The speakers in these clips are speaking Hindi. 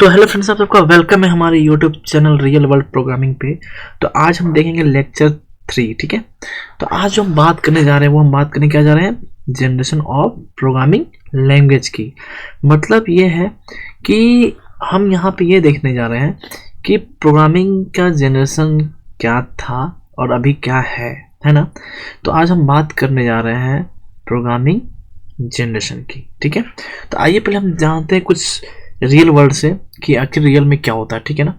तो हेलो फ्रेंड्स, आप सबका वेलकम है हमारे YouTube channel real world programming पे। तो आज हम देखेंगे लेक्चर 3। ठीक है, तो आज जो हम बात करने जा रहे हैं वो हम बात करने क्या जा रहे हैं, जनरेशन ऑफ प्रोग्रामिंग लैंग्वेज की। मतलब ये है कि हम यहाँ पे ये देखने जा रहे हैं कि प्रोग्रामिंग का जनरेशन क्या था और अभी क्या है ना। तो आज हम बात करने जा रहे हैं प्रोग्रामिंग जनरेशन की। ठीक है, तो आइए पहले हम जानते हैं कुछ रियल वर्ल्ड से कि आखिर रियल में क्या होता है। ठीक है ना,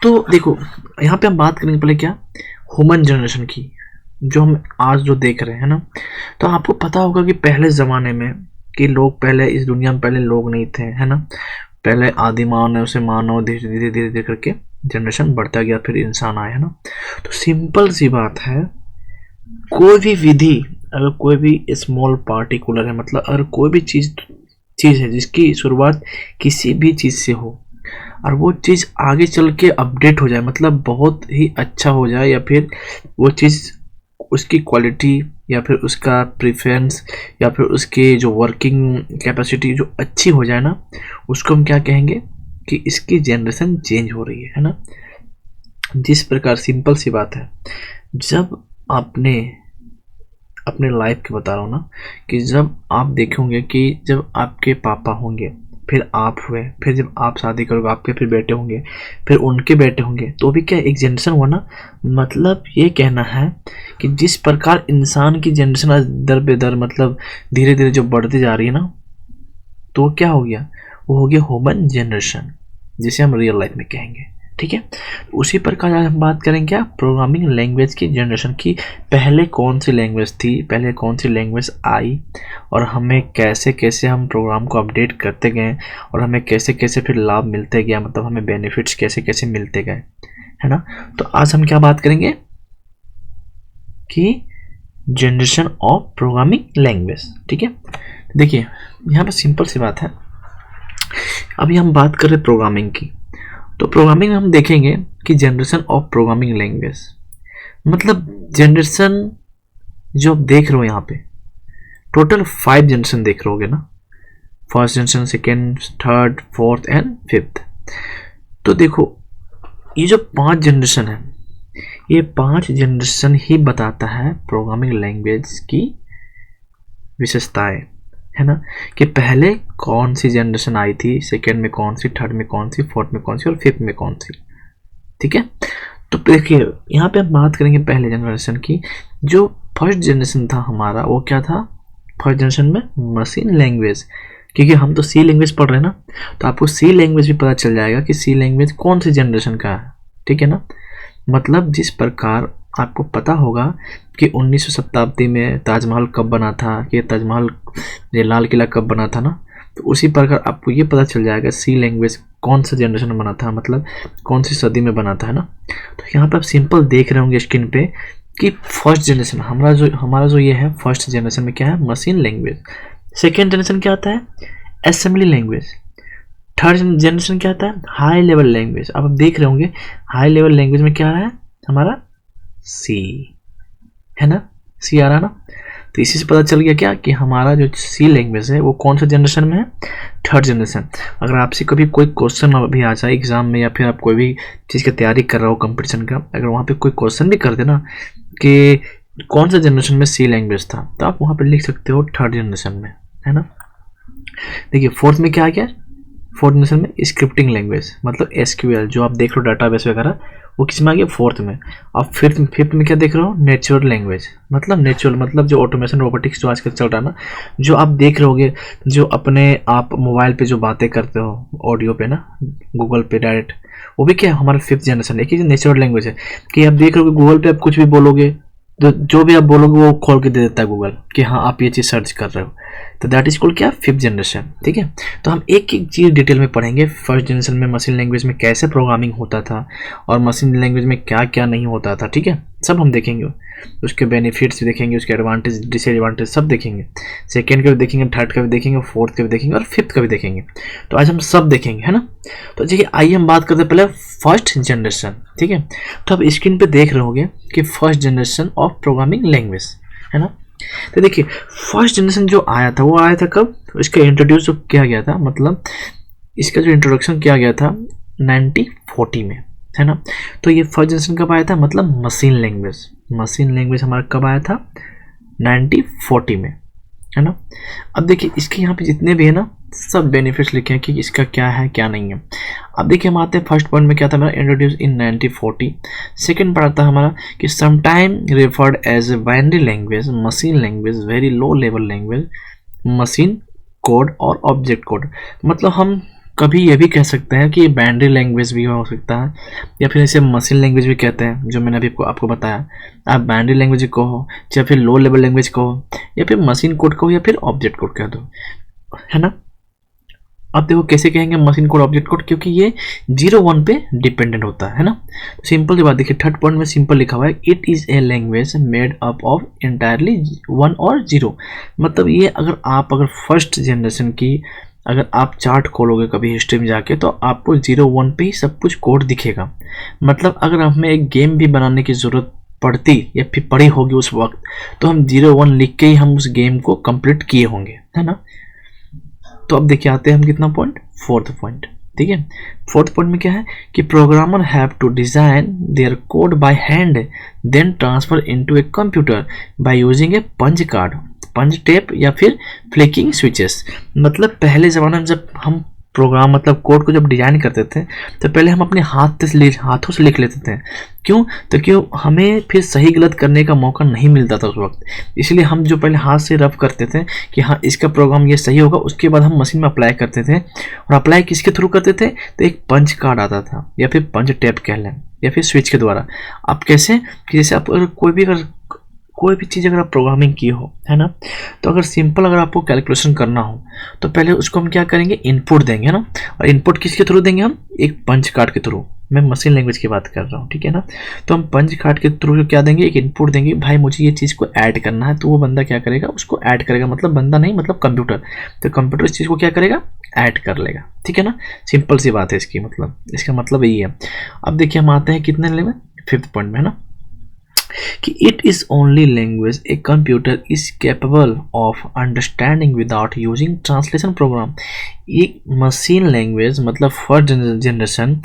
तो देखो यहाँ पे हम बात करेंगे पहले क्या, ह्यूमन जनरेशन की, जो हम आज जो देख रहे हैं ना। तो आपको पता होगा कि पहले ज़माने में कि लोग, पहले इस दुनिया में पहले लोग नहीं थे, है ना। पहले आदि मानव से मानव धीरे धीरे धीरे धीरे करके जनरेशन बढ़ता गया, फिर इंसान आया, है ना। तो सिंपल सी बात है, कोई भी विधि, अगर कोई भी स्मॉल पार्टिकुलर है, मतलब अगर कोई भी चीज़ है जिसकी शुरुआत किसी भी चीज़ से हो और वो चीज़ आगे चल के अपडेट हो जाए, मतलब बहुत ही अच्छा हो जाए, या फिर वो चीज़ उसकी क्वालिटी या फिर उसका प्रेफरेंस या फिर उसकी जो वर्किंग कैपेसिटी जो अच्छी हो जाए ना, उसको हम क्या कहेंगे कि इसकी जनरेशन चेंज हो रही है ना। जिस प्रकार सिंपल सी बात है, जब आपने अपने लाइफ के बता रहा हूँ ना, कि जब आप देखोगे कि जब आपके पापा होंगे, फिर आप हुए, फिर जब आप शादी करोगे आपके फिर बेटे होंगे, फिर उनके बेटे होंगे, तो भी क्या एक जनरेशन हुआ ना। मतलब ये कहना है कि जिस प्रकार इंसान की जनरेशन आज दर बेदर, मतलब धीरे धीरे जो बढ़ती जा रही है ना, तो क्या हो गया, वो हो गया ह्यूमन जनरेशन, जिसे हम रियल लाइफ में कहेंगे। ठीक है, उसी प्रकार आज हम बात करेंगे क्या, प्रोग्रामिंग लैंग्वेज की जनरेशन की। पहले कौन सी लैंग्वेज थी, पहले कौन सी लैंग्वेज आई, और हमें कैसे कैसे हम प्रोग्राम को अपडेट करते गए, और हमें कैसे कैसे फिर लाभ मिलते गया, मतलब हमें बेनिफिट्स कैसे कैसे मिलते गए, है ना। तो आज हम क्या बात करेंगे कि जनरेशन ऑफ प्रोग्रामिंग लैंग्वेज। ठीक है, देखिए यहाँ पर सिंपल सी बात है, अभी हम बात कर रहे प्रोग्रामिंग की। तो प्रोग्रामिंग में हम देखेंगे कि जनरेशन ऑफ प्रोग्रामिंग लैंग्वेज, मतलब जनरेशन जो आप देख रहे हो यहाँ पे, टोटल 5 जनरेशन देख रहे होगे ना। First generation, second, third, fourth and fifth. तो देखो ये जो 5 जनरेशन है, ये 5 जनरेशन ही बताता है प्रोग्रामिंग लैंग्वेज की विशेषताएं, है ना। कि पहले कौन सी जनरेशन आई थी, सेकेंड में कौन सी, थर्ड में कौन सी, फोर्थ में कौन सी और फिफ्थ में कौन सी। ठीक है, तो देखिए यहाँ पे हम बात करेंगे पहले जनरेशन की। जो फर्स्ट जनरेशन था हमारा, वो क्या था, फर्स्ट जनरेशन में मशीन लैंग्वेज। क्योंकि हम तो सी लैंग्वेज पढ़ रहे हैं ना, तो आपको सी लैंग्वेज भी पता चल जाएगा कि सी लैंग्वेज कौन सी जनरेशन का है। ठीक है ना, मतलब जिस प्रकार आपको पता होगा कि 19वीं शताब्दी में ताजमहल कब बना था, कि ताजमहल, ये लाल किला कब बना था ना, तो उसी प्रकार आपको ये पता चल जाएगा सी लैंग्वेज कौन सा जनरेशन में बना था, मतलब कौन सी सदी में बना था, है ना। तो यहाँ पे आप सिंपल देख रहे होंगे स्क्रीन पे कि फर्स्ट जनरेशन हमारा जो ये है, फर्स्ट जनरेशन में क्या है, मशीन लैंग्वेज। सेकेंड जनरेशन क्या आता है, असेंबली लैंग्वेज। थर्ड जनरेशन क्या आता है, हाई लेवल लैंग्वेज। अब आप देख रहे होंगे हाई लेवल लैंग्वेज में क्या आ रहा है हमारा, सी, है ना, सी आ रहा है ना। तो इसी से पता चल गया क्या कि हमारा जो सी लैंग्वेज है वो कौन सा जनरेशन में है, थर्ड जनरेशन। अगर आपसे कभी कोई क्वेश्चन अभी आ जाए एग्जाम में, या फिर आप कोई भी चीज़ की तैयारी कर रहे हो कंपटीशन का, अगर वहाँ पे कोई क्वेश्चन भी कर देना कि कौन सा जनरेशन में सी लैंग्वेज था, तो आप वहाँ पर लिख सकते हो थर्ड जनरेशन में, है ना। देखिए फोर्थ में क्या आ गया, फोर्थ जनरेशन में स्क्रिप्टिंग लैंग्वेज, मतलब एसक्यूएल जो आप देख रहे हो डाटाबेस वगैरह, वो किस में आ गया, फोर्थ में। अब फिफ्थ में क्या देख रहे हो, नेचुरल लैंग्वेज, मतलब नेचुरल, मतलब जो ऑटोमेशन रोबोटिक्स जो आजकल चल रहा है ना, जो आप देख रहे होगे, जो अपने आप मोबाइल पे जो बातें करते हो ऑडियो पे ना, गूगल पे डायरेक्ट, वो भी क्या है हमारा फिफ्थ जनरेशन है, कि नेचुरल लैंग्वेज है। कि आप देख रहे हो गूगल पे आप कुछ भी बोलोगे तो जो भी आप बोलोगे वो खोल के दे देता है गूगल कि हाँ आप ये चीज़ सर्च कर रहे हो। तो दैट इज कॉल्ड क्या, फिफ्थ जनरेशन। ठीक है, तो हम एक एक चीज़ डिटेल में पढ़ेंगे। फर्स्ट जनरेशन में मशीन लैंग्वेज में कैसे प्रोग्रामिंग होता था और मशीन लैंग्वेज में क्या क्या नहीं होता था, ठीक है, सब हम देखेंगे। उसके बेनिफिट्स भी देखेंगे, उसके एडवांटेज डिसएडवांटेज सब देखेंगे। सेकेंड का भी देखेंगे, थर्ड का भी देखेंगे, फोर्थ का भी देखेंगे और फिफ्थ का भी देखेंगे। तो आज हम सब देखेंगे, है ना। तो देखिए आइए हम बात करते हैं पहले फर्स्ट जनरेशन। ठीक है, तो अब स्क्रीन पे देख रहे होंगे कि first generation of programming language, है ना। तो देखिए फर्स्ट जनरेशन जो आया था वो आया था कब, इसका इंट्रोड्यूस जो किया गया था, मतलब इसका जो इंट्रोडक्शन किया गया था 1940 में, है ना। तो ये फर्स्ट जनरेशन कब आया था, मतलब मशीन लैंग्वेज, मशीन लैंग्वेज हमारा कब आया था, 1940 में, है ना। अब देखिए इसके यहाँ पे जितने भी है ना सब बेनिफिट्स लिखे हैं कि इसका क्या है क्या नहीं है। अब देखिए हम आते हैं फर्स्ट पॉइंट में, क्या था मेरा, इंट्रोड्यूस इन 1940। सेकंड पार्ट था हमारा कि sometime referred as a binary language, machine language, very low level language, machine code और ऑब्जेक्ट कोड। मतलब हम कभी ये भी कह सकते हैं कि ये बाइनरी लैंग्वेज भी हो सकता है, या फिर इसे मशीन लैंग्वेज भी कहते हैं, जो मैंने अभी आपको बताया। आप बाइनरी लैंग्वेज कहो, या फिर लो लेवल लैंग्वेज कहो, या फिर मशीन कोड कहो, या फिर ऑब्जेक्ट कोड कह दो, है ना। अब देखो कैसे कहेंगे मशीन कोड ऑब्जेक्ट कोड, क्योंकि ये 0-1 पे डिपेंडेंट होता है ना। सिंपल सी बात देखिए, थर्ड पॉइंट में सिंपल लिखा हुआ है, it is a language made up of entirely 1 और 0। मतलब ये अगर फर्स्ट जनरेशन की अगर आप चार्ट खोलोगे कभी हिस्ट्री में जाके, तो आपको 0-1 पे ही सब कुछ कोड दिखेगा। मतलब अगर हमें एक गेम भी बनाने की ज़रूरत पड़ती या फिर पड़ी होगी उस वक्त, तो हम 0-1 लिख के ही हम उस गेम को कंप्लीट किए होंगे, है ना। तो अब देखिए आते हैं हम कितना पॉइंट, फोर्थ पॉइंट, ठीक है। फोर्थ पॉइंट में क्या है कि programmer have to design their code by hand then transfer into a computer by using a punch card, punch tape या फिर फ्लिकिंग स्विचेस। मतलब पहले ज़माने में जब हम प्रोग्राम मतलब कोड को जब डिजाइन करते थे, तो पहले हम अपने हाथों से लिख लेते थे। क्यों हमें फिर सही गलत करने का मौका नहीं मिलता था उस वक्त, इसलिए हम जो पहले हाथ से रफ करते थे कि हाँ इसका प्रोग्राम ये सही होगा, उसके बाद हम मशीन में अप्लाई करते थे। और अप्लाई किसके थ्रू करते थे, तो एक पंच कार्ड आता था या फिर पंच टेप कह लें, या फिर स्विच के द्वारा। आप कैसे कि जैसे आप अगर कोई भी चीज़ अगर आप प्रोग्रामिंग की हो, है ना, तो अगर सिंपल अगर आपको कैलकुलेशन करना हो, तो पहले उसको हम क्या करेंगे, इनपुट देंगे ना। और इनपुट किसके थ्रू देंगे, हम एक पंच कार्ड के थ्रू। मैं मशीन लैंग्वेज की बात कर रहा हूँ, ठीक है ना। तो हम पंच कार्ड के थ्रू क्या देंगे, एक इनपुट देंगे, भाई मुझे ये चीज़ को ऐड करना है, तो वो बंदा क्या करेगा, उसको ऐड करेगा। मतलब बंदा नहीं, मतलब कंप्यूटर। तो कंप्यूटर इस चीज़ को क्या करेगा, ऐड कर लेगा, ठीक है ना। सिंपल सी बात है इसकी, मतलब इसका मतलब यही है। अब देखिए हम आते हैं कितने लेवल में, फिफ्थ पॉइंट में, है ना, कि it is only language a computer is capable of understanding without using translation program. ये मशीन लैंग्वेज मतलब फर्स्ट जनरेशन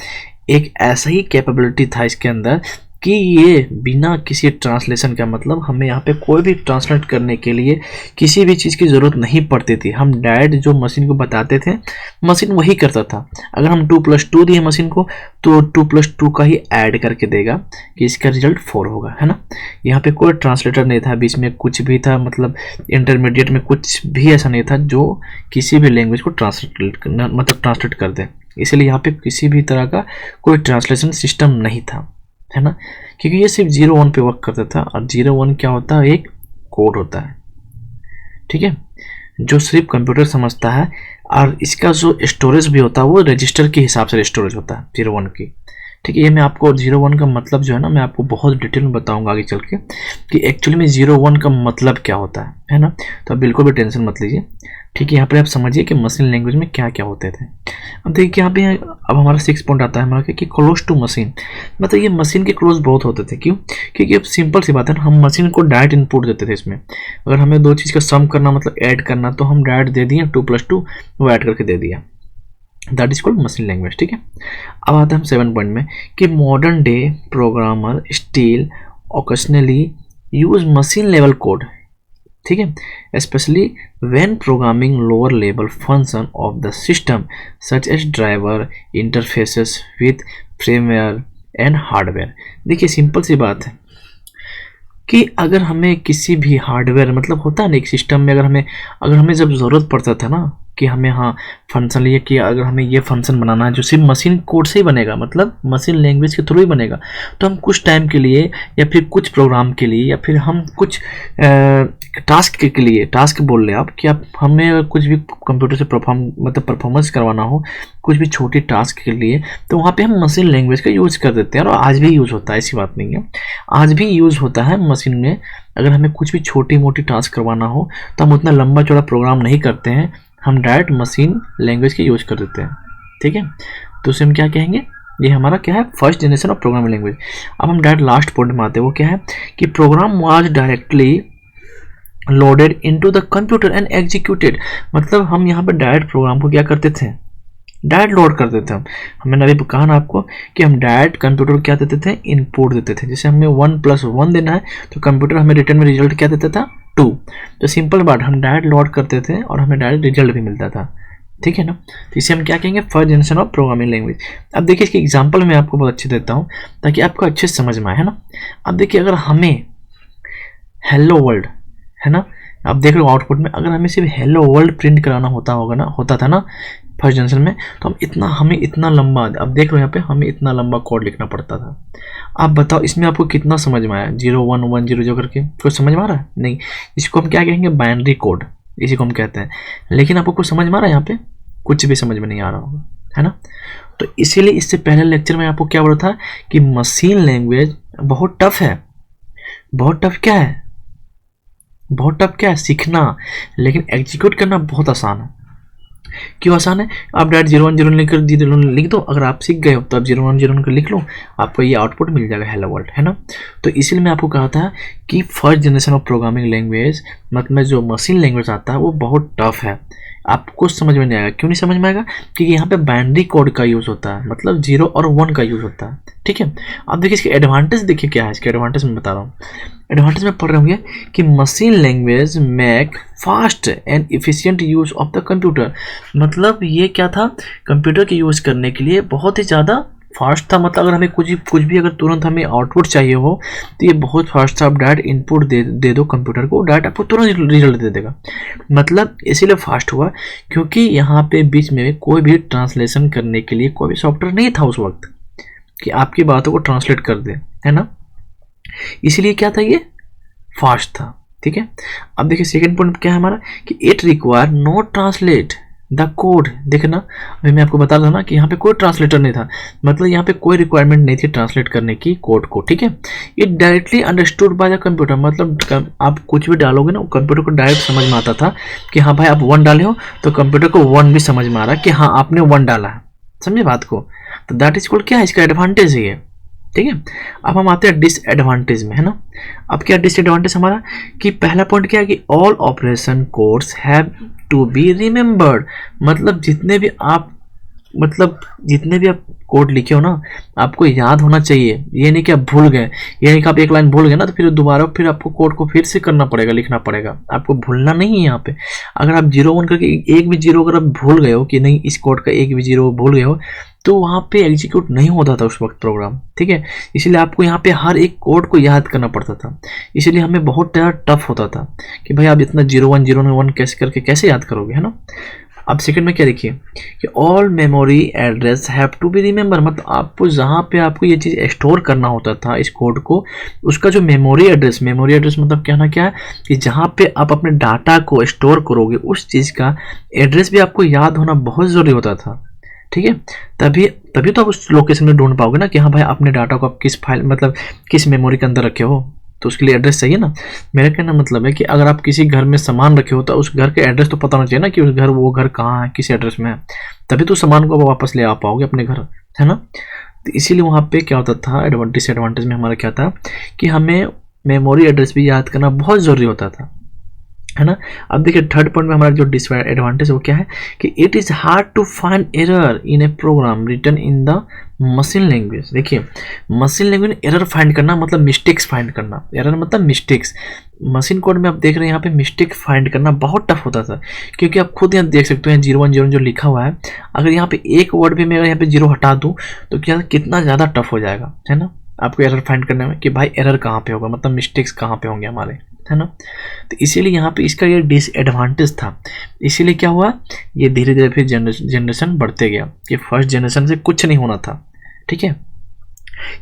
एक ऐसा ही कैपेबिलिटी था इसके अंदर कि ये बिना किसी ट्रांसलेशन का, मतलब हमें यहाँ पे कोई भी ट्रांसलेट करने के लिए किसी भी चीज़ की ज़रूरत नहीं पड़ती थी। हम डायरेक्ट जो मशीन को बताते थे, मशीन वही करता था। अगर हम 2+2 दिए मशीन को, तो 2+2 का ही ऐड करके देगा कि इसका रिजल्ट 4 होगा, है ना। यहाँ पे कोई ट्रांसलेटर नहीं था, बीच में कुछ भी था, मतलब इंटरमीडिएट में कुछ भी ऐसा नहीं था जो किसी भी लैंग्वेज को ट्रांसलेट कर दे। इसलिए यहाँ पे किसी भी तरह का कोई ट्रांसलेशन सिस्टम नहीं था, है ना, क्योंकि ये सिर्फ 0-1 पे वर्क करता था। और 0-1 क्या होता है, एक कोड होता है, ठीक है, जो सिर्फ कंप्यूटर समझता है। और इसका जो स्टोरेज भी होता है वो रजिस्टर के हिसाब से स्टोरेज होता है 0-1 की, ठीक है। ये मैं आपको 0-1 का मतलब जो है ना, मैं आपको बहुत डिटेल में बताऊंगा आगे चल के कि एक्चुअली में 0-1 का मतलब क्या होता है ना। तो आप बिल्कुल भी टेंशन मत लीजिए, ठीक है। यहाँ पर आप समझिए कि मशीन लैंग्वेज में क्या क्या होते थे। अब देखिए यहाँ पे अब हमारा 6 पॉइंट आता है हमारा कि क्लोज टू मशीन। मतलब ये मशीन के क्लोज बहुत होते थे। क्यों? क्योंकि अब सिंपल सी बात है ना, हम मशीन को डायरेक्ट इनपुट देते थे इसमें। अगर हमें दो चीज़ का सम करना मतलब ऐड करना, तो हम डायरेक्ट दे दिए 2+2 वो ऐड करके दे दिया, that is called machine language, ठीक है। अब आते हैं हम 7 पॉइंट में कि modern day programmer still occasionally use machine level code, ठीक है, specially when programming lower level function of the system such as driver interfaces with firmware and hardware. देखिए सिंपल सी बात है कि अगर हमें किसी भी हार्डवेयर मतलब होता है ना एक सिस्टम में, अगर हमें जब ज़रूरत पड़ता था ना कि हमें हाँ फंक्शन लिए कि अगर हमें ये फंक्शन बनाना है जो सिर्फ मशीन कोड से ही बनेगा, मतलब मशीन लैंग्वेज के थ्रू ही बनेगा, तो हम कुछ टाइम के लिए या फिर कुछ प्रोग्राम के लिए या फिर हम कुछ टास्क के लिए, टास्क बोल रहे आप कि आप हमें कुछ भी कंप्यूटर से परफॉर्मेंस करवाना हो, कुछ भी छोटी टास्क के लिए, तो वहाँ पे हम मशीन लैंग्वेज का यूज़ कर देते हैं। और आज भी यूज़ होता है, ऐसी बात नहीं है, आज भी यूज़ होता है मशीन में। अगर हमें कुछ भी छोटी मोटी टास्क करवाना हो तो हम उतना लंबा चौड़ा प्रोग्राम नहीं करते हैं, हम डायरेक्ट मशीन लैंग्वेज के यूज़ कर देते हैं, ठीक है। तो उसे हम क्या कहेंगे, ये हमारा क्या है, first generation of programming language. अब हम डायरेक्ट लास्ट पॉइंट में आते हैं, वो क्या है कि program was directly loaded into the computer and executed. मतलब हम यहाँ पर डायरेक्ट प्रोग्राम को क्या करते थे, डायरेक्ट लोड कर देते हम। हमने अभी कहा ना आपको कि हम डायरेक्ट कंप्यूटर को क्या देते थे, इनपुट देते थे। जैसे हमें 1+1 देना है तो कंप्यूटर हमें रिटर्न में रिजल्ट क्या देता था, 2। तो सिंपल बात, हम डायरेक्ट लोड करते थे और हमें डायरेक्ट रिजल्ट भी मिलता था, ठीक है ना। तो इसे हम क्या कहेंगे, first generation of programming language. अब देखिए इसके एग्जांपल मैं आपको बहुत अच्छे देता हूँ ताकि आपको अच्छे से समझ में आए, है ना। अब देखिए अगर हमें हेलो वर्ल्ड, है ना, आप देख रहे हो आउटपुट में, अगर हमें सिर्फ हेलो वर्ल्ड प्रिंट कराना होता था ना फर्स्ट जनरेशन में, तो हमें इतना लंबा, अब देख रहे हो यहाँ पे हमें इतना लंबा कोड लिखना पड़ता था। आप बताओ इसमें आपको कितना समझ में आया, 0 1 1 0 0 करके कुछ समझ में आ रहा है? नहीं। इसको हम क्या कहेंगे, बाइनरी कोड, इसी को हम कहते हैं। लेकिन आपको कुछ समझ में आ रहा है, यहाँ पे कुछ भी समझ में नहीं आ रहा होगा, है ना। तो इसीलिए इससे पहले लेक्चर में आपको क्या बोला था कि मशीन लैंग्वेज बहुत टफ है। बहुत टफ क्या है, बहुत टफ क्या है, सीखना, लेकिन एग्जीक्यूट करना बहुत आसान है। क्यों आसान है, आप डायरेक्ट 0 1 0 लिखकर 0 लिख दो। अगर आप सीख गए हो तो आप 0 1 0 कर लिख लो, आपको ये आउटपुट मिल जाएगा हेलो वर्ल्ड, है ना। तो इसीलिए मैं आपको कहा था कि first generation of programming language मतलब जो मशीन लैंग्वेज आता है वो बहुत टफ है। आपको समझ में नहीं आएगा, क्यों नहीं समझ में आएगा, क्योंकि यहाँ पे बाइनरी कोड का यूज़ होता है, मतलब 0 और 1 का यूज़ होता है, ठीक है। अब देखिए इसके एडवांटेज, देखिए क्या है इसके एडवांटेज, मैं बता रहा हूँ। एडवांटेज में पढ़ रहे होंगे कि machine language make fast and efficient use of the computer. मतलब ये क्या था, कंप्यूटर के यूज़ करने के लिए बहुत ही ज़्यादा फास्ट था। मतलब अगर हमें कुछ भी अगर तुरंत हमें आउटपुट चाहिए हो तो ये बहुत फास्ट था। आप डायरेक्ट इनपुट दे दो कंप्यूटर को, डायरेक्ट आपको तुरंत रिजल्ट दे देगा। मतलब इसीलिए फास्ट हुआ क्योंकि यहाँ पे बीच में कोई भी ट्रांसलेशन करने के लिए कोई भी सॉफ्टवेयर नहीं था उस वक्त कि आपकी बातों को ट्रांसलेट कर दे, है ना। इसीलिए क्या था, ये फास्ट था, ठीक है। अब देखिए सेकंड पॉइंट क्या है हमारा कि it require not translate the code. देखना अभी मैं आपको बता रहा ना कि यहाँ पे कोई ट्रांसलेटर नहीं था, मतलब यहाँ पे कोई रिक्वायरमेंट नहीं थी ट्रांसलेट करने की कोड को, ठीक है। It directly understood by the computer, मतलब आप कुछ भी डालोगे ना कंप्यूटर को डायरेक्ट समझ में आता था कि हाँ भाई आप 1 डाले हो तो कंप्यूटर को 1 भी समझ में आ रहा है कि हाँ आपने 1 डाला है, समझे बात को। तो दैट इज कॉल्ड क्या है, इसका एडवांटेज ही है, ठीक है। अब हम आते हैं डिसएडवांटेज में, है ना। अब क्या डिसएडवांटेज हमारा कि पहला पॉइंट क्या है कि all operation codes have to be remembered. मतलब जितने भी आप कोड लिखे हो ना आपको याद होना चाहिए। ये नहीं कि आप भूल गए, ये नहीं कि आप एक लाइन भूल गए ना तो फिर दोबारा फिर आपको कोड को फिर से करना पड़ेगा, लिखना पड़ेगा। आपको भूलना नहीं है यहाँ पे। अगर आप 0 1 करके एक भी 0 अगर आप भूल गए हो कि नहीं इस कोड का एक भी 0 भूल गए हो तो वहाँ पे एग्जीक्यूट नहीं होता था उस वक्त प्रोग्राम, ठीक है। इसीलिए आपको यहाँ पे हर एक कोड को याद करना पड़ता था। इसीलिए हमें बहुत टफ होता था कि भाई आप इतना 0 1 0 1 कैसे करके कैसे याद करोगे, है ना। अब सेकंड में क्या देखिए कि all memory address have to be remember. मतलब आपको जहाँ पे आपको ये चीज़ स्टोर करना होता था इस कोड को, उसका जो मेमोरी एड्रेस मतलब क्या है कि जहाँ पे आप अपने डाटा को स्टोर करोगे उस चीज़ का एड्रेस भी आपको याद होना बहुत ज़रूरी होता था, ठीक है। तभी तो आप उस लोकेशन में ढूंढ पाओगे ना कि हाँ भाई अपने डाटा को आप किस फाइल मतलब किस मेमोरी के अंदर रखे हो, तो उसके लिए एड्रेस चाहिए ना। मेरा कहना मतलब है कि अगर आप किसी घर में सामान रखे हो तो उस घर के एड्रेस तो पता होना चाहिए ना कि वो घर कहाँ है, किस एड्रेस में है, तभी तो सामान को वापस ले आ पाओगे अपने घर, है ना। तो इसीलिए वहाँ पे क्या होता था, डिसएडवांटेज में हमारा क्या था कि हमें मेमोरी एड्रेस भी याद करना बहुत ज़रूरी होता था, है ना। अब देखिए थर्ड पॉइंट में हमारा जो डिसएडवांटेज वो क्या है कि it is hard to find error in a program written in the machine language. देखिए मशीन लैंग्वेज में एरर फाइंड करना मतलब मिस्टेक्स फाइंड करना, एरर मतलब मिस्टेक्स। मशीन कोड में आप देख रहे हैं यहाँ पे मिस्टेक फाइंड करना बहुत टफ होता था क्योंकि आप खुद यहाँ देख सकते हैं 0 1 0 जो लिखा हुआ है, अगर यहाँ पे एक वर्ड भी मैं अगर यहाँ पे 0 हटा दूँ तो क्या कितना ज़्यादा टफ हो जाएगा, है ना, आपको एरर फाइंड करने में कि भाई एरर कहाँ पे होगा, मतलब मिस्टेक्स कहाँ पे होंगे हमारे, है ना। तो इसीलिए यहाँ पे इसका ये डिसएडवांटेज था। इसीलिए क्या हुआ, ये धीरे धीरे फिर जनरेशन बढ़ते गया कि फर्स्ट जनरेशन से कुछ नहीं होना था, ठीक है।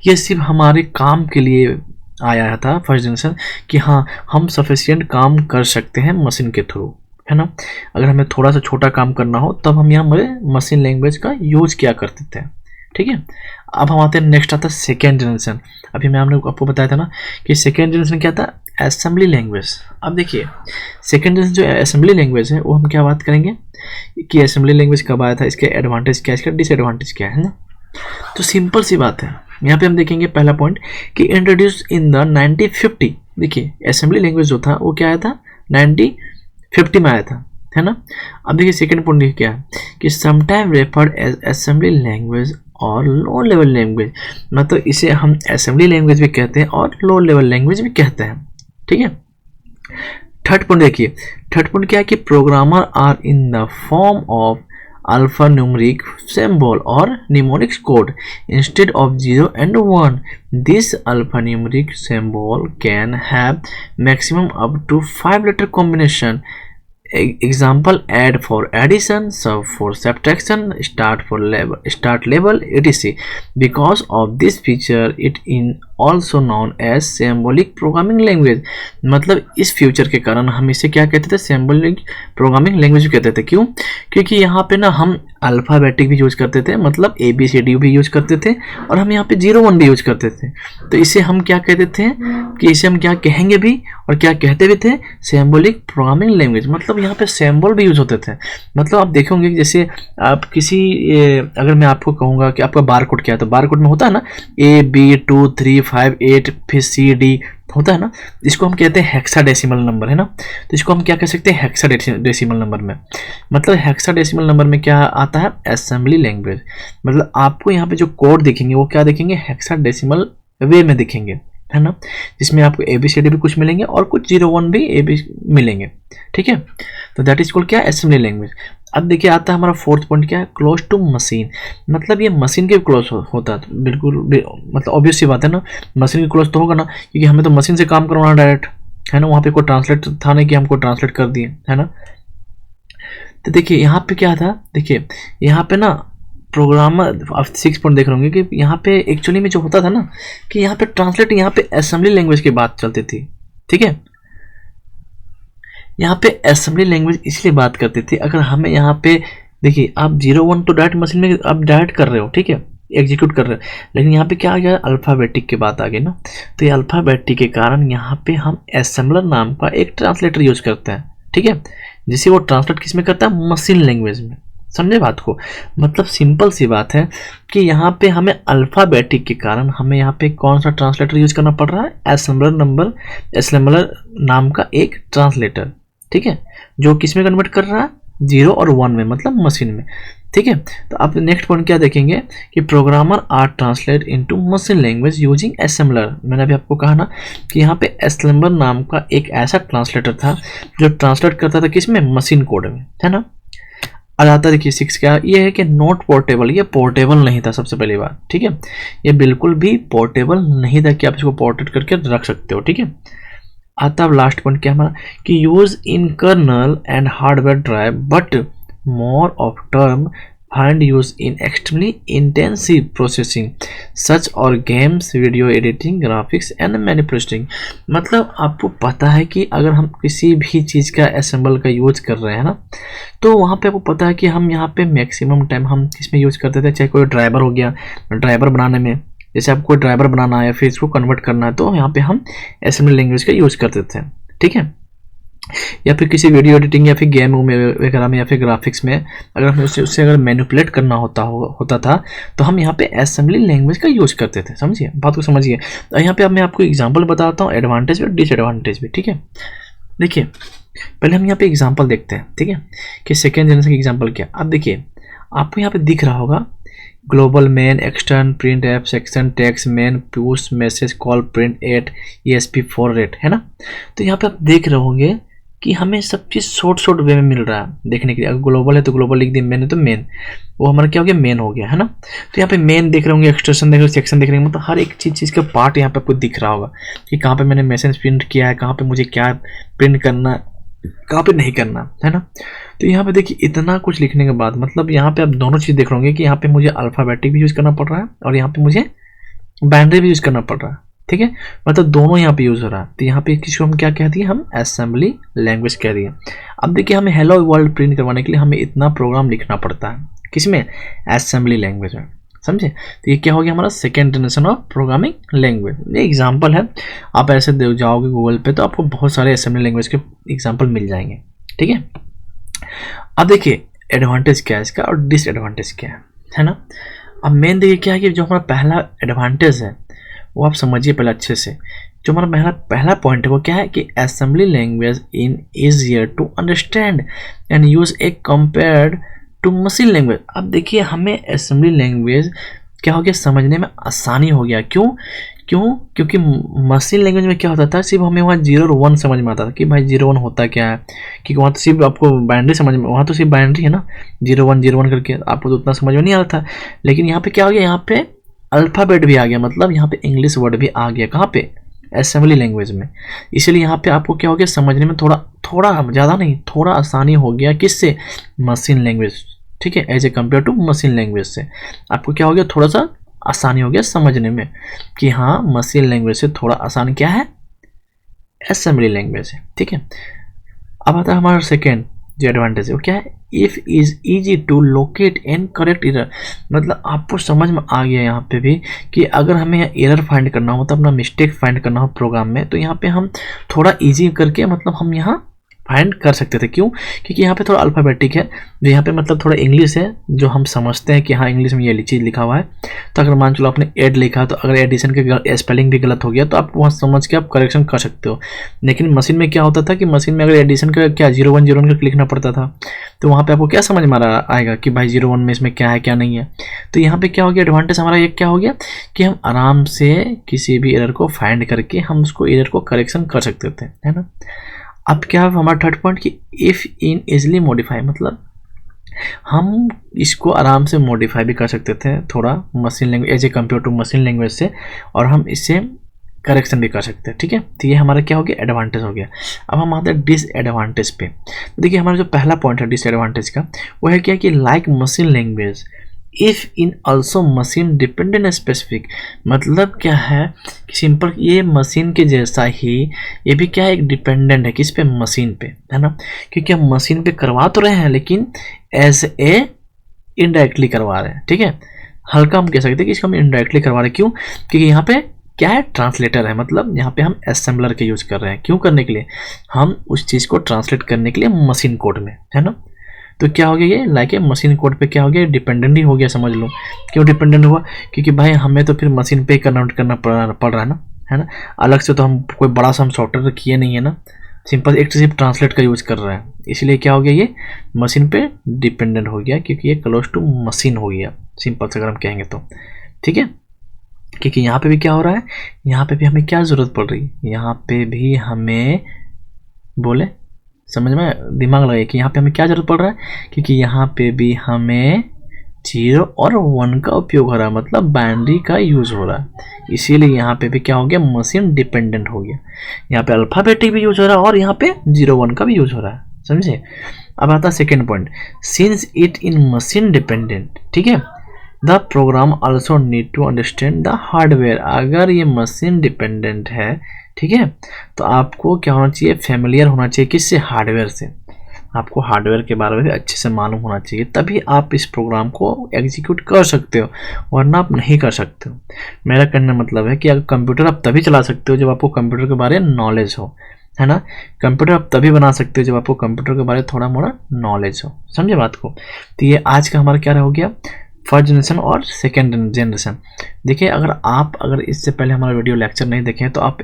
ये सिर्फ हमारे काम के लिए आया था फर्स्ट जनरेशन कि हाँ हम सफिशिएंट काम कर सकते हैं मशीन के थ्रू, है ना। अगर हमें थोड़ा सा छोटा काम करना हो तब हम यहाँ मशीन लैंग्वेज का यूज किया करते थे, ठीक है। अब हम आते हैं नेक्स्ट आता है सेकेंड जनरेशन। अभी मैं आपको बताया था ना कि सेकेंड जनरेशन क्या था, असेंबली लैंग्वेज। अब देखिए सेकेंड जनरेशन जो असेंबली लैंग्वेज है वो हम क्या बात करेंगे कि असेंबली लैंग्वेज कब आया था, इसके एडवांटेज क्या है, इसका डिसएडवांटेज क्या है ना। तो सिंपल सी बात है, यहाँ पे हम देखेंगे पहला पॉइंट कि इंट्रोड्यूस इन द 1950। देखिए असेंबली लैंग्वेज जो था वो क्या आया था 1950 में आया था, है ना। अब देखिए सेकंड पॉइंट क्या है कि sometime referred as assembly language और लो लेवल लैंग्वेज, मतलब इसे हम असेंबली लैंग्वेज भी कहते हैं और लो लेवल लैंग्वेज भी कहते हैं, ठीक है। थर्ड पॉइंट देखिए, थर्ड पॉइंट क्या है कि programmer are in the form of alphanumeric symbol or mnemonic code instead of 0 and 1. This alphanumeric symbol can have maximum up to 5 letter combination. Example: add for addition, sub for subtraction, start label etc. Because of this feature it is also known as symbolic programming language. मतलब इस फ्यूचर के कारण हम इसे क्या कहते थे, सिंबॉलिक प्रोग्रामिंग लैंग्वेज कहते थे। क्यों? क्योंकि यहाँ पे ना हम अल्फ़ाबेटिक भी यूज करते थे, मतलब ABCD भी यूज करते थे, और हम यहाँ पे 0 1 भी यूज करते थे। तो इसे हम क्या कहते थे कि इसे हम क्या कहेंगे भी और क्या कहते भी थे, सिंबॉलिक प्रोग्रामिंग लैंग्वेज। मतलब यहाँ पे सिंबल भी यूज होते थे। मतलब आप देखोगे जैसे आप किसी अगर मैं आपको कहूँगा कि आपका बार कोड क्या है, तो बार कोड में होता है ना AB 2 3 5 8 फिर CD होता है ना, इसको हम कहते हैं हेक्साडेसिमल नंबर, है ना। तो इसको हम क्या कह सकते हैं, हेक्साडेसिमल नंबर में। मतलब हेक्साडेसिमल नंबर में क्या आता है, असेंबली लैंग्वेज। मतलब आपको यहाँ पे जो कोड दिखेंगे वो क्या दिखेंगे, हेक्साडेसिमल वे में दिखेंगे, है ना, जिसमें आपको ABCD भी कुछ मिलेंगे और कुछ 0 1 भी AB मिलेंगे, ठीक है। तो दैट इज कॉल्ड क्या, असेंबली लैंग्वेज। अब देखिए आता है हमारा फोर्थ पॉइंट क्या है, क्लोज टू मशीन। मतलब ये मशीन के क्लोज होता है, बिल्कुल मतलब ऑब्वियस सी बात है ना, मशीन के क्लोज तो होगा ना, क्योंकि हमें तो मशीन से काम करवाना डायरेक्ट, है ना। वहाँ पे कोई ट्रांसलेट था नहीं कि हमको ट्रांसलेट कर दिए, है ना। तो देखिए यहाँ पे क्या था, देखिए यहाँ पे ना प्रोग्रामर, आप 6 पॉइंट देख रहे होंगे कि यहाँ पे एक्चुअली में जो होता था ना कि यहाँ पे ट्रांसलेट यहाँ पे असेंबली लैंग्वेज की बात चलती थी, ठीक है। यहाँ पे असेंबली लैंग्वेज इसलिए बात करते थे, अगर हमें यहाँ पे देखिए आप 0 1 तो डायरेक्ट मशीन में आप डायरेक्ट कर रहे हो, ठीक है, एग्जीक्यूट कर रहे हो, लेकिन यहाँ पे क्या आ गया, अल्फ़ाबेटिक की बात आ गई ना। तो ये अल्फ़ाबेटिक के कारण यहाँ पे हम असेंबलर नाम का एक ट्रांसलेटर यूज करते हैं, ठीक है, जिसे वो ट्रांसलेट किस में करता है, मशीन लैंग्वेज में। समझे बात को, मतलब सिंपल सी बात है कि यहाँ पे हमें अल्फ़ाबेटिक के कारण हमें यहाँ पे कौन सा ट्रांसलेटर यूज करना पड़ रहा है, असेंबलर नाम का एक ट्रांसलेटर, ठीक है, जो किस में कन्वर्ट कर रहा है, 0 और 1 में, मतलब मशीन में, ठीक है। तो आप नेक्स्ट पॉइंट क्या देखेंगे कि programmer are translate into machine language using assembler. मैंने अभी आपको कहा ना कि यहाँ पे असेंबलर नाम का एक ऐसा ट्रांसलेटर था जो ट्रांसलेट करता था किस में, मशीन कोड में, है ना। और आता देखिए 6 क्या, ये है कि नॉट पोर्टेबल, ये पोर्टेबल नहीं था सबसे पहली बात, ठीक है, ये बिल्कुल भी पोर्टेबल नहीं था कि आप इसको पोर्ट्रेट करके रख सकते हो, ठीक है। आता अब लास्ट पॉइंट क्या हमारा कि use in kernel and hardware drive but more of term find use in extremely intensive processing such और games, video editing, graphics and manipulating. मतलब आपको पता है कि अगर हम किसी भी चीज़ का असेंबल का यूज कर रहे हैं ना, तो वहाँ पे आपको पता है कि हम यहाँ पे मैक्सिमम टाइम हम इसमें यूज करते थे, चाहे कोई ड्राइवर हो गया, ड्राइवर बनाने में, जैसे आपको ड्राइवर बनाना है फिर इसको कन्वर्ट करना है, तो यहाँ पे हम असेंबली लैंग्वेज का यूज करते थे, ठीक है। या फिर किसी वीडियो एडिटिंग या फिर गेम वगैरह में या फिर ग्राफिक्स में अगर हमें उससे अगर मैनिपुलेट करना होता था तो हम यहाँ पे असेंबली लैंग्वेज का यूज करते थे। समझिए बात को, समझिए। तो यहाँ पे अब मैं आपको एग्जांपल बताता हूँ, एडवांटेज और डिसएडवांटेज भी, ठीक है। देखिए पहले हम यहाँ पे एग्जांपल देखते हैं, ठीक है, कि सेकेंड जनरेशन का एग्जांपल क्या। अब देखिए आपको यहाँ पे दिख रहा होगा global main, extern, printf, section, text, main, push, message, call, print, add, ESP4 ret, है ना। तो यहाँ पे आप देख रहे होंगे कि हमें सब चीज़ शॉर्ट वे में मिल रहा है देखने के लिए। अगर ग्लोबल है तो ग्लोबल लिख दिया, मेन है तो मेन, वो हमारा क्या हो गया, मेन हो गया, है ना। तो यहाँ पे मेन देख रहे होंगे, एक्सटेंशन देख रहे हो, सेक्शन देख रहे होंगे, मतलब हर एक चीज़ का पार्ट यहाँ पे आपको दिख रहा होगा कि कहाँ पे मैंने मैसेज प्रिंट किया है, कहाँ पे मुझे क्या प्रिंट करना, कहाँ पे नहीं करना, है ना। तो यहाँ पे देखिए इतना कुछ लिखने के बाद मतलब यहाँ पे आप दोनों चीज़ देख रहे होंगे कि यहाँ पे मुझे अल्फ़ाबेटिक भी यूज़ करना पड़ रहा है और यहाँ पे मुझे बाइनरी भी यूज़ करना पड़ रहा है, ठीक है, मतलब दोनों यहाँ पे यूज़ हो रहा है। तो यहाँ पे किसको हम क्या कह दिए, हम असेंबली लैंग्वेज कह दिए। अब देखिए हमें हेलो वर्ल्ड प्रिंट करवाने के लिए हमें इतना प्रोग्राम लिखना पड़ता है, किसमें, असेंबली लैंग्वेज में, समझे। तो ये क्या हो गया हमारा second generation of programming language. ये एग्जाम्पल है, आप ऐसे जाओगे गूगल पे तो आपको बहुत सारे असेंबली लैंग्वेज के एग्जाम्पल मिल जाएंगे, ठीक है। अब देखिए एडवांटेज क्या है इसका और डिसएडवांटेज क्या है ना। अब मेन देखिए क्या है कि जो हमारा पहला एडवांटेज है वो आप समझिए पहले अच्छे से। जो हमारा पहला पॉइंट है वो क्या है कि assembly language in easier to understand and use a compared to machine language. अब देखिए हमें असेंबली लैंग्वेज क्या हो गया, समझने में आसानी हो गया। क्योंकि मशीन लैंग्वेज में क्या होता था, सिर्फ हमें वहाँ 0 और 1 समझ में आता था कि भाई 0 1 होता क्या है, क्योंकि वहाँ तो सिर्फ आपको बाइनरी समझ में, वहाँ तो सिर्फ बाइनरी है ना, 0 1 करके आपको तो उतना समझ में नहीं आ रहा था। लेकिन यहाँ पे क्या हो गया, यहाँ पे अल्फ़ाबेट भी आ गया, मतलब यहाँ पे इंग्लिश वर्ड भी आ गया। कहाँ पे, असेंबली लैंग्वेज में। इसलिए यहाँ पे आपको क्या हो गया, समझने में थोड़ा ज़्यादा नहीं, थोड़ा आसानी हो गया। किससे, मशीन लैंग्वेज, ठीक है, as a compare to machine language से आपको क्या हो गया, थोड़ा सा आसानी हो गया समझने में कि हाँ मशीन लैंग्वेज से थोड़ा आसान क्या है, असेंबली लैंग्वेज है। ठीक है, अब आता है हमारा सेकेंड जो एडवांटेज है वो क्या है, if is easy to locate and correct error. मतलब आपको समझ में आ गया यहाँ पे भी कि अगर हमें एरर फाइंड करना हो, मतलब अपना मिस्टेक फाइंड करना हो प्रोग्राम में, तो यहाँ पे हम थोड़ा इजी करके मतलब हम यहाँ फाइंड कर सकते थे। क्यों, क्योंकि यहाँ पे थोड़ा अल्फ़ाबेटिक है, जो यहाँ पे मतलब थोड़ा इंग्लिश है, जो हम समझते हैं कि हाँ इंग्लिश में ये चीज़ लिखा हुआ है। तो अगर मान चलो आपने एड लिखा तो अगर एडिशन के स्पेलिंग भी गलत हो गया तो आप वहाँ समझ के आप करेक्शन कर सकते हो। लेकिन मशीन में क्या होता था कि मशीन में अगर एडिशन का क्या 0 1 0 1 करके लिखना पड़ता था, तो वहाँ पर आपको क्या समझ में आएगा कि भाई 0 1 में इसमें क्या है क्या नहीं है। तो यहाँ पर क्या हो गया, एडवांटेज हमारा ये क्या हो गया कि हम आराम से किसी भी एरर को फाइंड करके हम उसको एरर को करेक्शन कर सकते थे, है ना। अब क्या है हमारा थर्ड पॉइंट कि इफ़ इन इजली मॉडिफाई, मतलब हम इसको आराम से मॉडिफाई भी कर सकते थे थोड़ा machine language as a compare to machine language से, और हम इससे करेक्शन भी कर सकते हैं। ठीक है, तो ये हमारा क्या हो गया, एडवांटेज हो गया। अब हम आते हैं डिसएडवांटेज पे। तो देखिए हमारा जो पहला पॉइंट है डिसएडवांटेज का, वो है क्या कि like machine language if in also machine dependent specific. मतलब क्या है कि सिंपल ये मशीन के जैसा ही ये भी क्या है, एक डिपेंडेंट है किस पे, मशीन पे, है ना। क्योंकि हम मशीन पे करवा तो रहे हैं लेकिन एज ए इनडायरेक्टली करवा रहे हैं। ठीक है, हल्का हम कह सकते हैं कि इसको हम इनडायरेक्टली करवा रहे हैं। क्यों, क्योंकि यहाँ पे क्या है, ट्रांसलेटर है, मतलब यहाँ पे हम असेंबलर के यूज कर रहे हैं। क्यों करने के लिए, हम उस चीज़ को ट्रांसलेट करने के लिए मशीन कोड में, है ना। तो क्या हो गया, ये लाइक ए मशीन कोड पे क्या हो गया, डिपेंडेंट ही हो गया, समझ लो। क्यों डिपेंडेंट हुआ, क्योंकि भाई हमें तो फिर मशीन पे कन्वर्ट करना पड़ रहा है ना। अलग से तो हम कोई बड़ा सा हम सॉफ्टवेयर किए नहीं है ना, सिंपल एक सिर्फ ट्रांसलेट का यूज़ कर रहे हैं। इसलिए क्या हो गया, ये मशीन पे डिपेंडेंट हो गया, क्योंकि ये क्लोज टू मशीन हो गया, सिंपल से अगर हम कहेंगे तो। ठीक है, क्योंकि यहाँ पे भी क्या हो रहा है, यहाँ पे भी हमें क्या ज़रूरत पड़ रही है, यहाँ पे भी हमें बोले समझ में दिमाग लगे कि यहाँ पे हमें क्या जरूरत पड़ रहा है, क्योंकि यहाँ पे भी हमें 0 और 1 का उपयोग हो रहा है, मतलब बाइनरी का यूज़ हो रहा है। इसीलिए यहाँ पे भी क्या हो गया, मशीन डिपेंडेंट हो गया। यहाँ पे अल्फ़ाबेटिक भी यूज हो रहा है और यहाँ पे 0 1 का भी यूज हो रहा है, समझे। अब आता है second point, since it in machine dependent, ठीक है, the program also need to understand the hardware. अगर ये मशीन डिपेंडेंट है, ठीक है, तो आपको क्या होना चाहिए, फेमिलियर होना चाहिए किससे, हार्डवेयर से। आपको हार्डवेयर के बारे में भी अच्छे से मालूम होना चाहिए, तभी आप इस प्रोग्राम को एग्जीक्यूट कर सकते हो, वरना आप नहीं कर सकते हो। मेरा कहने का मतलब है कि अगर कंप्यूटर आप तभी चला सकते हो जब आपको कंप्यूटर के बारे में नॉलेज हो, है ना। कंप्यूटर आप तभी बना सकते हो जब आपको कंप्यूटर के बारे में थोड़ा मोड़ा नॉलेज हो, समझे बात को। तो ये आज का हमारा क्या हो गया, फर्स्ट जनरेशन और सेकेंड जनरेशन। देखिए अगर इससे पहले हमारा वीडियो लेक्चर नहीं देखें तो आप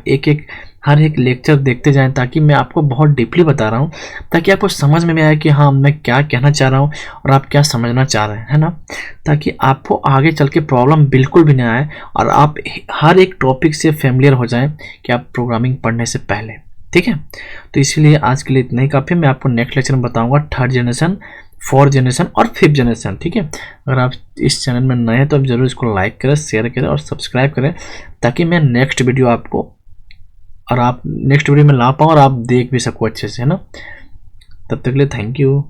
हर एक लेक्चर देखते जाएं, ताकि मैं आपको बहुत डीपली बता रहा हूं, ताकि आपको समझ में आए कि हाँ मैं क्या कहना चाह रहा हूं और आप क्या समझना चाह रहे हैं, है ना। ताकि आपको आगे चल के प्रॉब्लम बिल्कुल भी नहीं आए और आप हर एक टॉपिक से फेमिलियर हो जाएं कि आप प्रोग्रामिंग पढ़ने से पहले। ठीक है, तो इसलिए आज के लिए इतना ही काफ़ी। मैं आपको नेक्स्ट लेक्चर में बताऊँगा थर्ड जनरेशन, फोर्थ जनरेशन और फिफ्थ जनरेशन। ठीक है, अगर आप इस चैनल में नए हैं तो आप जरूर इसको लाइक करें, शेयर करें और सब्सक्राइब करें, ताकि मैं नेक्स्ट वीडियो आपको और आप नेक्स्ट वीडियो में ला पाऊँ और आप देख भी सको अच्छे से, है ना। तब तक के लिए थैंक यू।